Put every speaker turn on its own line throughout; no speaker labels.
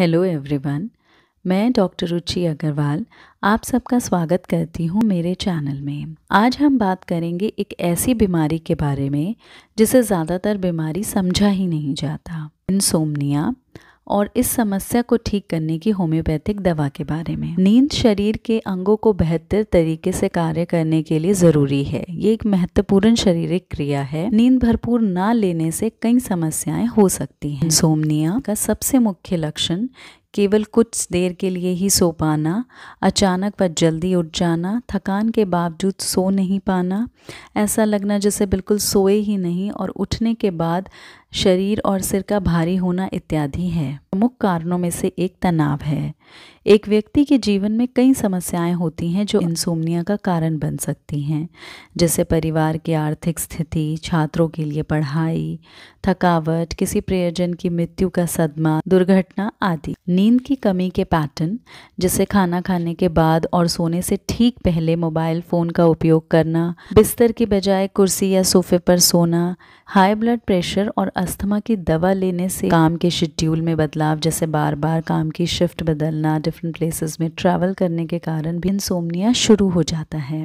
Hello everyone, मैं doctor रुचि अग्रवाल आप सबका स्वागत करती हूँ मेरे चैनल में। आज हम बात करेंगे एक ऐसी बीमारी के बारे में जिसे ज़्यादातर बीमारी समझा ही नहीं जाता, इंसोम्निया, और इस समस्या को ठीक करने की होम्योपैथिक दवा के बारे में। नींद शरीर के अंगों को बेहतर तरीके से कार्य करने के लिए ज़रूरी है। ये एक महत्वपूर्ण शारीरिक क्रिया है। नींद भरपूर ना लेने से कई समस्याएं हो सकती हैं। इंसोम्निया का सबसे मुख्य लक्षण केवल कुछ देर के लिए ही सो पाना, अचानक व जल्दी उठ जाना, थकान के बावजूद सो नहीं पाना, ऐसा लगना जैसे बिल्कुल सोए ही नहीं और उठने के बाद शरीर और सिर का भारी होना इत्यादि है। प्रमुख कारणों में से एक तनाव है। एक व्यक्ति के जीवन में कई समस्याएं होती हैं जो इंसोम्निया का कारण बन सकती हैं, जैसे परिवार की आर्थिक स्थिति, छात्रों के लिए पढ़ाई, थकावट, किसी प्रियजन की मृत्यु का सदमा, दुर्घटना आदि। नींद की कमी के पैटर्न, जैसे खाना खाने के बाद और सोने से ठीक पहले मोबाइल फ़ोन का उपयोग करना, बिस्तर की बजाय कुर्सी या सोफे पर सोना, हाई ब्लड प्रेशर और अस्थमा की दवा लेने से काम के शेड्यूल में बदलाव, जैसे बार बार काम की शिफ्ट बदलना, डिफरेंट प्लेसेस में ट्रैवल करने के कारण भी इंसोम्निया शुरू हो जाता है।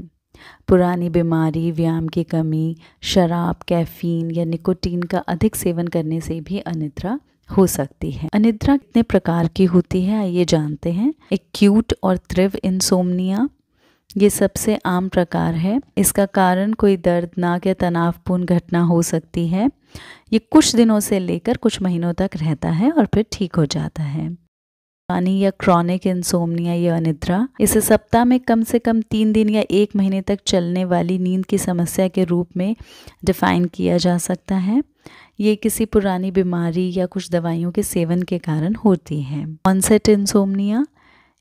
पुरानी बीमारी, व्यायाम की कमी, शराब, कैफीन या निकोटीन का अधिक सेवन करने से भी अनिद्रा हो सकती है। अनिद्रा कितने प्रकार की होती है आइए जानते हैं। एक्यूट और तीव्र इंसोम्निया ये सबसे आम प्रकार है। इसका कारण कोई दर्दनाक या तनावपूर्ण घटना हो सकती है। ये कुछ दिनों से लेकर कुछ महीनों तक रहता है और फिर ठीक हो जाता है। पुरानी या क्रॉनिक इंसोम्निया या अनिद्रा, इसे सप्ताह में कम से कम 3 दिन या 1 महीने तक चलने वाली नींद की समस्या के रूप में डिफाइन किया जा सकता है। ये किसी पुरानी बीमारी या कुछ दवाइयों के सेवन के कारण होती है। ऑनसेट इंसोम्निया,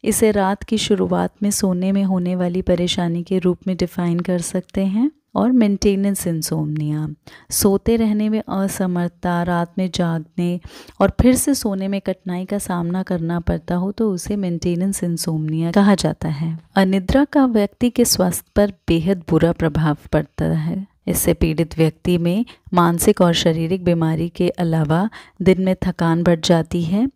इसे रात की शुरुआत में सोने में होने वाली परेशानी के रूप में डिफाइन कर सकते हैं। और मेंटेनेंस इंसोम्निया, सोते रहने में असमर्थता, रात में जागने और फिर से सोने में कठिनाई का सामना करना पड़ता हो तो उसे मेंटेनेंस इंसोम्निया कहा जाता है। अनिद्रा का व्यक्ति के स्वास्थ्य पर बेहद बुरा प्रभाव पड़ता है। इससे पीड़ित व्यक्ति में मानसिक और शारीरिक बीमारी के अलावा दिन में थकान बढ़ जाती है।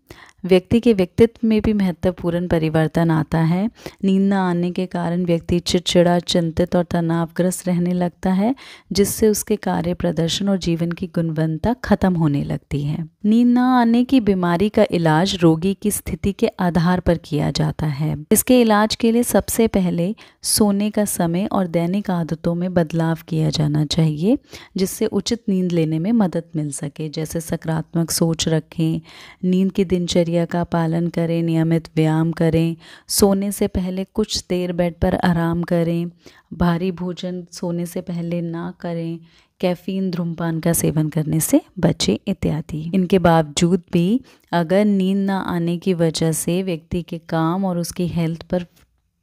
व्यक्ति के व्यक्तित्व में भी महत्वपूर्ण परिवर्तन आता है। नींद न आने के कारण व्यक्ति चिड़चिड़ा, चिंतित और तनावग्रस्त रहने लगता है, जिससे उसके कार्य प्रदर्शन और जीवन की गुणवत्ता खत्म होने लगती है। नींद न आने की बीमारी का इलाज रोगी की स्थिति के आधार पर किया जाता है। इसके इलाज के लिए सबसे पहले सोने का समय और दैनिक आदतों में बदलाव किया जाना चाहिए, जिससे उचित नींद लेने में मदद मिल सके। जैसे सकारात्मक सोच रखें, नींद की दिनचर्या का पालन करें, नियमित व्यायाम करें, सोने से पहले कुछ देर बेड पर आराम करें, भारी भोजन सोने से पहले ना करें, कैफीन, धूम्रपान का सेवन करने से बचें इत्यादि। इनके बावजूद भी अगर नींद ना आने की वजह से व्यक्ति के काम और उसकी हेल्थ पर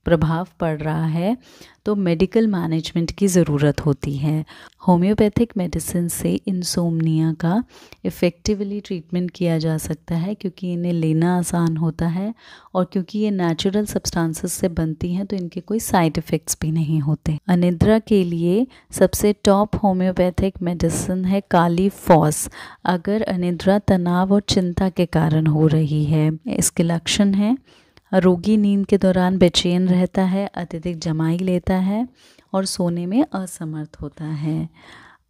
प्रभाव पड़ रहा है तो मेडिकल मैनेजमेंट की ज़रूरत होती है। होम्योपैथिक मेडिसिन से इंसोम्निया का इफ़ेक्टिवली ट्रीटमेंट किया जा सकता है, क्योंकि इन्हें लेना आसान होता है और क्योंकि ये नेचुरल सब्सटेंसेस से बनती हैं तो इनके कोई साइड इफ़ेक्ट्स भी नहीं होते। अनिद्रा के लिए सबसे टॉप होम्योपैथिक मेडिसिन है कालीफॉस, अगर अनिद्रा तनाव और चिंता के कारण हो रही है। इसके लक्षण हैं: रोगी नींद के दौरान बेचैन रहता है, अत्यधिक जमाई लेता है और सोने में असमर्थ होता है।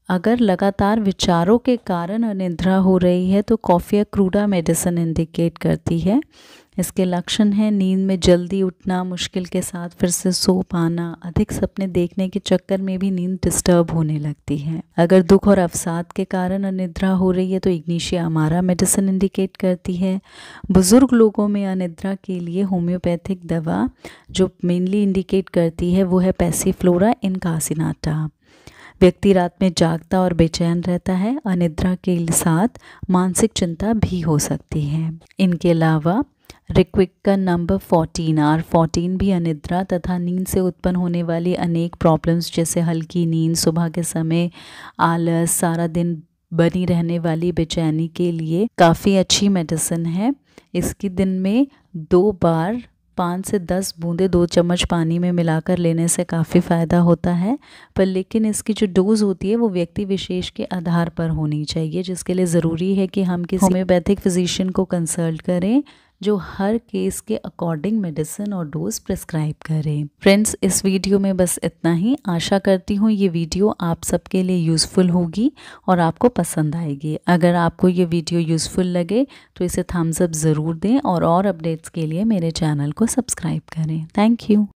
अगर लगातार विचारों के कारण अनिद्रा हो रही है तो कॉफ़ी या क्रूडा मेडिसिन इंडिकेट करती है। इसके लक्षण हैं: नींद में जल्दी उठना, मुश्किल के साथ फिर से सो पाना, अधिक सपने देखने के चक्कर में भी नींद डिस्टर्ब होने लगती है। अगर दुख और अवसाद के कारण अनिद्रा हो रही है तो इग्निशिया अमारा मेडिसिन इंडिकेट करती है। बुजुर्ग लोगों में अनिद्रा के लिए होम्योपैथिक दवा जो मेनली इंडिकेट करती है वो है पैसिफ्लोरा इनकासिनाटा। व्यक्ति रात में जागता और बेचैन रहता है। अनिद्रा के साथ मानसिक चिंता भी हो सकती है। इनके अलावा रिक्विका नंबर 14 R14 भी अनिद्रा तथा नींद से उत्पन्न होने वाली अनेक प्रॉब्लम्स, जैसे हल्की नींद, सुबह के समय आलस, सारा दिन बनी रहने वाली बेचैनी के लिए काफ़ी अच्छी मेडिसिन है। इसकी दिन में 2 बार 5 से 10 बूंदें 2 चम्मच पानी में मिलाकर लेने से काफ़ी फ़ायदा होता है। पर लेकिन इसकी जो डोज़ होती है वो व्यक्ति विशेष के आधार पर होनी चाहिए, जिसके लिए ज़रूरी है कि हम किसी होम्योपैथिक फिजिशियन को कंसल्ट करें जो हर केस के अकॉर्डिंग मेडिसिन और डोज प्रिस्क्राइब करें। फ्रेंड्स, इस वीडियो में बस इतना ही। आशा करती हूँ ये वीडियो आप सबके लिए यूज़फुल होगी और आपको पसंद आएगी। अगर आपको ये वीडियो यूज़फुल लगे तो इसे थम्स अप ज़रूर दें और अपडेट्स के लिए मेरे चैनल को सब्सक्राइब करें। Thank you.